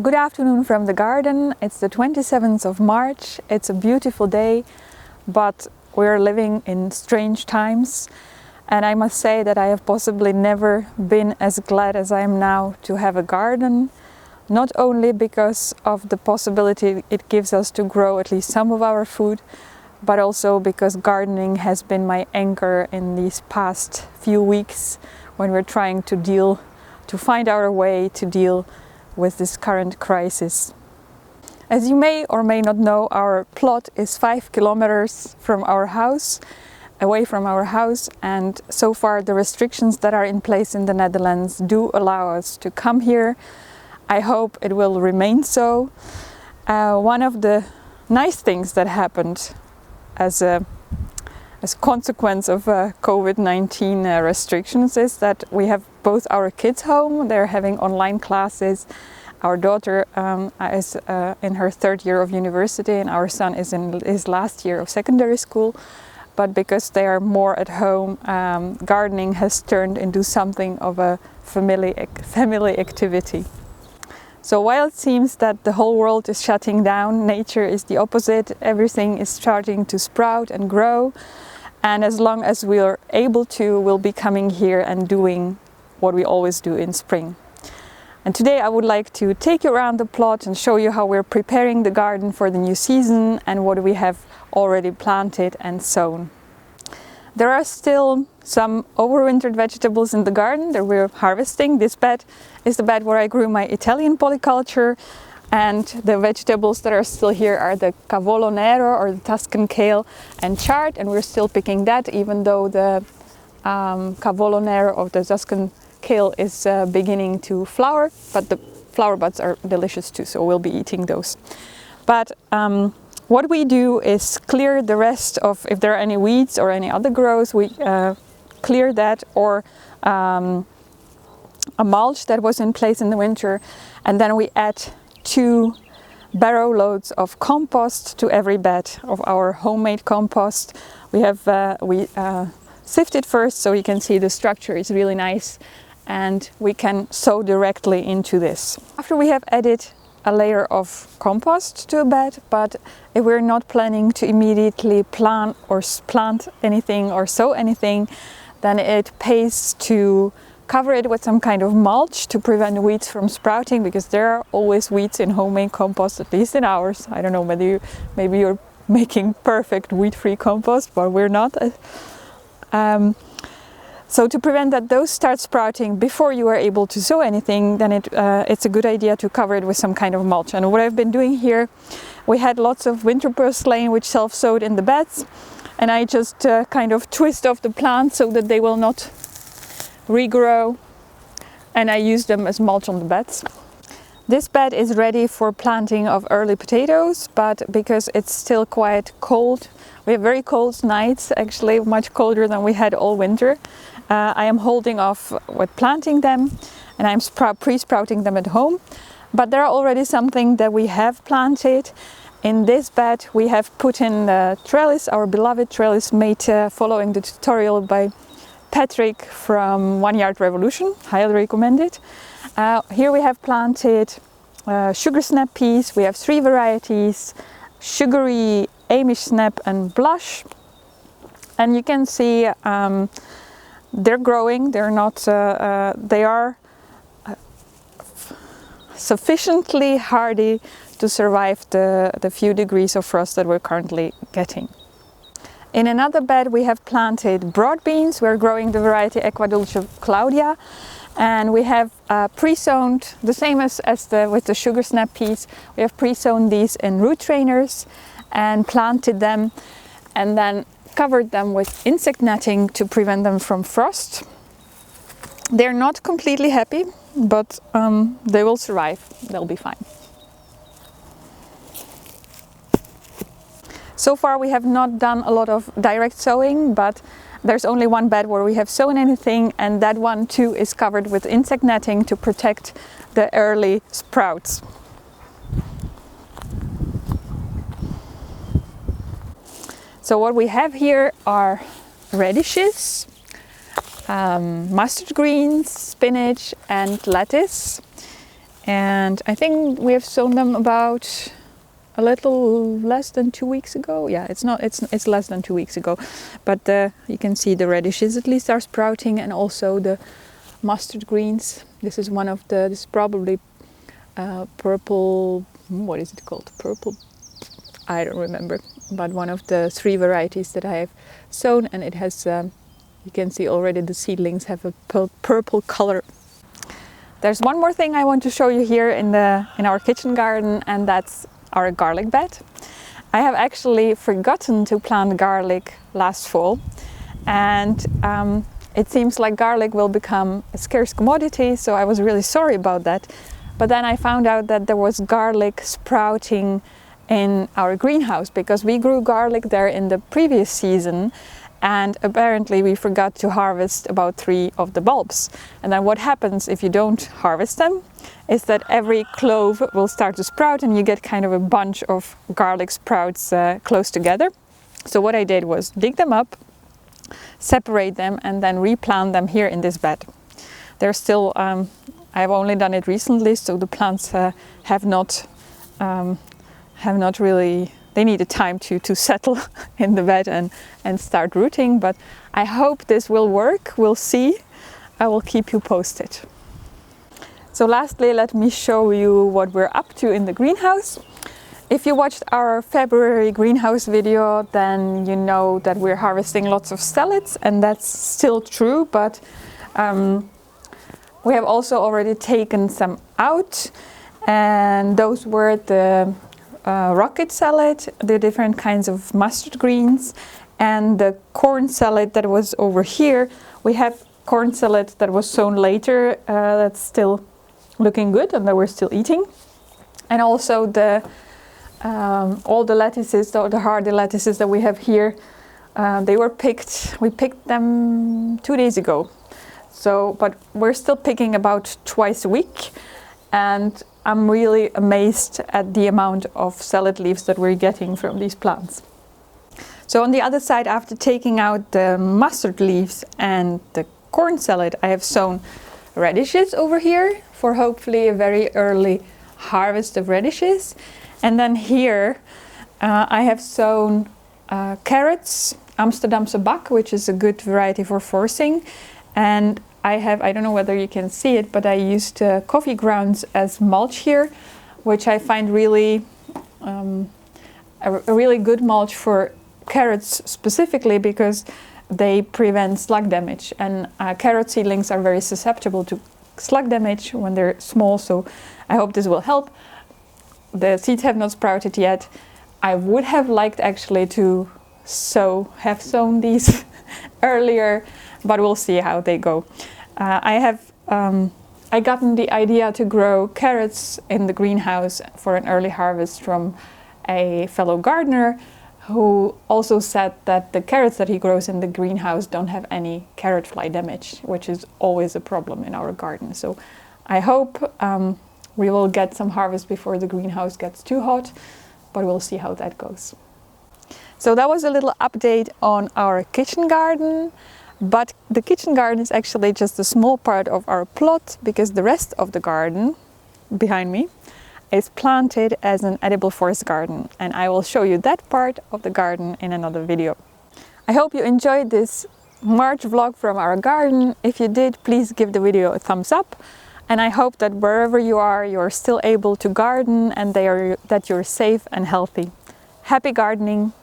Good afternoon from the garden. It's the 27th of March. It's a beautiful day, but we're living in strange times. And I must say that I have possibly never been as glad as I am now to have a garden. Not only because of the possibility it gives us to grow at least some of our food, but also because gardening has been my anchor in these past few weeks when we're trying to find our way to deal with this current crisis. As you may or may not know, our plot is 5 kilometers from our house, away from our house, and so far the restrictions that are in place in the Netherlands do allow us to come here. I hope it will remain so. One of the nice things that happened as consequence of COVID-19 restrictions is that we have both our kids home. They're having online classes. Our daughter is in her third year of university and our son is in his last year of secondary school. But because they are more at home, gardening has turned into something of a family activity. So while it seems that the whole world is shutting down, nature is the opposite. Everything is starting to sprout and grow. And as long as we are able to, we'll be coming here and doing what we always do in spring. And today I would like to take you around the plot and show you how we're preparing the garden for the new season and what we have already planted and sown. There are still some overwintered vegetables in the garden that we're harvesting. This bed is the bed where I grew my Italian polyculture, and the vegetables that are still here are the cavolo nero or the Tuscan kale and chard, and we're still picking that even though the cavolo nero or the Tuscan kale is beginning to flower, but the flower buds are delicious too, so we'll be eating those. But what we do is clear the rest of, if there are any weeds or any other growth, we clear that, or a mulch that was in place in the winter, and then we add 2 barrow loads of compost to every bed of our homemade compost. We have sift it first so you can see the structure is really nice, and we can sow directly into this. After we have added a layer of compost to a bed, but if we're not planning to immediately plant anything or sow anything, then it pays to cover it with some kind of mulch to prevent weeds from sprouting, because there are always weeds in homemade compost, at least in ours. I don't know whether maybe you're making perfect weed-free compost, but we're not. So to prevent that those start sprouting before you are able to sow anything, then it's a good idea to cover it with some kind of mulch. And what I've been doing here, we had lots of winter purslane which self-sowed in the beds, and I just kind of twist off the plants so that they will not regrow, and I use them as mulch on the beds. This bed is ready for planting of early potatoes, but because it's still quite cold, we have very cold nights, actually much colder than we had all winter. I am holding off with planting them, and I'm pre-sprouting them at home. But there are already something that we have planted. In this bed we have put in the trellis, our beloved trellis made following the tutorial by Patrick from 1 Yard Revolution, highly recommend it. Here we have planted sugar snap peas. We have 3 varieties: sugary, Amish snap and blush. And you can see they're growing. They're not. They are sufficiently hardy to survive the few degrees of frost that we're currently getting. In another bed we have planted broad beans. We're growing the variety Equadulce Claudia, and we have pre-sown, the same as with the sugar snap peas, we have pre-sown these in root trainers and planted them, and then covered them with insect netting to prevent them from frost. They're not completely happy, but they will survive. They'll be fine. So far we have not done a lot of direct sowing, but there's only one bed where we have sown anything, and that one too is covered with insect netting to protect the early sprouts. So what we have here are radishes, mustard greens, spinach and lettuce. and I think we have sown them about a little less than 2 weeks ago. Yeah, it's less than 2 weeks ago, but you can see the radishes at least are sprouting, and also the mustard greens. This is probably purple, what is it called? Purple, I don't remember, but one of the 3 varieties that I have sown, and it has, you can see already the seedlings have a purple color. There's one more thing I want to show you here in our kitchen garden, and that's our garlic bed. I have actually forgotten to plant garlic last fall, and it seems like garlic will become a scarce commodity, so I was really sorry about that. But then I found out that there was garlic sprouting in our greenhouse, because we grew garlic there in the previous season, and apparently we forgot to harvest about 3 of the bulbs. And then what happens if you don't harvest them is that every clove will start to sprout, and you get kind of a bunch of garlic sprouts close together. So what I did was dig them up, separate them, and then replant them here in this bed. They're still, I've only done it recently, so the plants have not really, they needed time to settle in the bed and start rooting, but I hope this will work. We'll see. I will keep you posted. So lastly, let me show you what we're up to in the greenhouse. If you watched our February greenhouse video, then you know that we're harvesting lots of stellates, and that's still true, but we have also already taken some out, and those were the rocket salad, the different kinds of mustard greens, and the corn salad that was over here. We have corn salad that was sown later, that's still looking good and that we're still eating. And also the all the lettuces, the hardy lettuces that we have here, they were picked. We picked them 2 days ago. So, but we're still picking about twice a week, and I'm really amazed at the amount of salad leaves that we're getting from these plants. So on the other side, after taking out the mustard leaves and the corn salad, I have sown radishes over here for hopefully a very early harvest of radishes. And then here I have sown carrots, Amsterdamse bak, which is a good variety for forcing. And I don't know whether you can see it, but I used coffee grounds as mulch here, which I find really a really good mulch for carrots specifically, because they prevent slug damage, and carrot seedlings are very susceptible to slug damage when they're small, so I hope this will help. The seeds have not sprouted yet. I would have liked actually to have sown these earlier, but we'll see how they go. I gotten the idea to grow carrots in the greenhouse for an early harvest from a fellow gardener, who also said that the carrots that he grows in the greenhouse don't have any carrot fly damage, which is always a problem in our garden. So I hope we will get some harvest before the greenhouse gets too hot, but we'll see how that goes. So that was a little update on our kitchen garden, but the kitchen garden is actually just a small part of our plot, because the rest of the garden behind me is planted as an edible forest garden, and I will show you that part of the garden in another video. I hope you enjoyed this March vlog from our garden. If you did, please give the video a thumbs up, and I hope that wherever you are, you're still able to garden and that you're safe and healthy. Happy gardening!